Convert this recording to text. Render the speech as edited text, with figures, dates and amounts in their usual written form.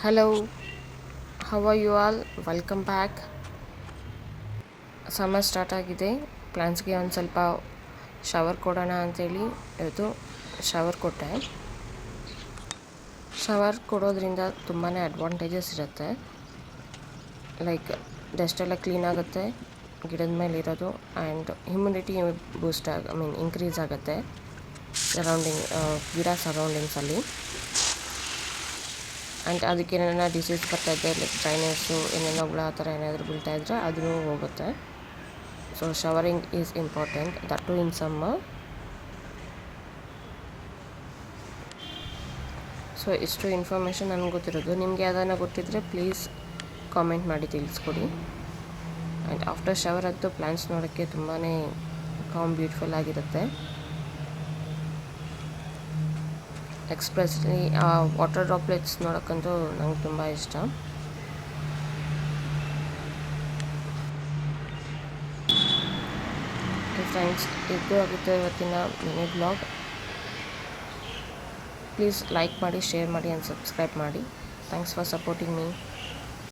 Hello, how are you all? Welcome back. Summer start ಆಗಿದೆ. ಪ್ಲ್ಯಾನ್ಸ್ಗೆ ಒಂದು ಸ್ವಲ್ಪ ಶವರ್ ಕೊಡೋಣ ಅಂಥೇಳಿ ಇವತ್ತು ಶವರ್ ಕೊಟ್ಟೆ. ಶವರ್ ಕೊಡೋದ್ರಿಂದ ತುಂಬಾ ಅಡ್ವಾಂಟೇಜಸ್ ಇರುತ್ತೆ. ಲೈಕ್ ಡಸ್ಟೆಲ್ಲ ಕ್ಲೀನ್ ಆಗುತ್ತೆ ಗಿಡದ ಮೇಲೆ ಇರೋದು, ಆ್ಯಂಡ್ ಹ್ಯುಮಿಡಿಟಿ ಇನ್ಕ್ರೀಸ್ ಆಗುತ್ತೆ ಗಿಡ ಸರೌಂಡಿಂಗ್ಸಲ್ಲಿ. ಆ್ಯಂಡ್ ಅದಕ್ಕೆ ಏನೇನೋ ಡಿಸೀಸ್ ಬರ್ತಾಯಿದ್ದೆ, ಲೈಕ್ ಡ್ರೈನೆಸ್ಸು, ಏನೇನೋ ಹುಳ ಆ ಥರ ಏನಾದರೂ ಬೀಳ್ತಾಯಿದ್ರೆ ಅದೂ ಹೋಗುತ್ತೆ. So showering is important, that too in summer. So ಇಷ್ಟು ಇನ್ಫಾರ್ಮೇಷನ್ ನನಗೆ ಗೊತ್ತಿರೋದು. ನಿಮಗೆ ಯಾವ್ದಾನ ಗೊತ್ತಿದ್ದರೆ ಪ್ಲೀಸ್ ಕಾಮೆಂಟ್ ಮಾಡಿ ತಿಳಿಸ್ಕೊಡಿ. ಆ್ಯಂಡ್ ಆಫ್ಟರ್ ಶವರ್ ಅಂತೂ ಪ್ಲ್ಯಾಂಟ್ಸ್ ನೋಡೋಕ್ಕೆ ತುಂಬಾ ಬ್ಯೂಟಿಫುಲ್ ಆಗಿರುತ್ತೆ. ಎಕ್ಸ್ಪ್ರೆಸ್ಲಿ ವಾಟರ್ ಡ್ರಾಪ್ಲೆಟ್ಸ್ ನೋಡೋಕ್ಕಂತೂ ನಂಗೆ ತುಂಬ ಇಷ್ಟ. ಫ್ರೆಂಡ್ಸ್, ಇದು ಆಗುತ್ತೆ ಇವತ್ತಿನ ಮಿನಿ ಬ್ಲಾಗ್. ಪ್ಲೀಸ್ ಲೈಕ್ ಮಾಡಿ, ಶೇರ್ ಮಾಡಿ ಆ್ಯಂಡ್ ಸಬ್ಸ್ಕ್ರೈಬ್ ಮಾಡಿ. Thanks for supporting me.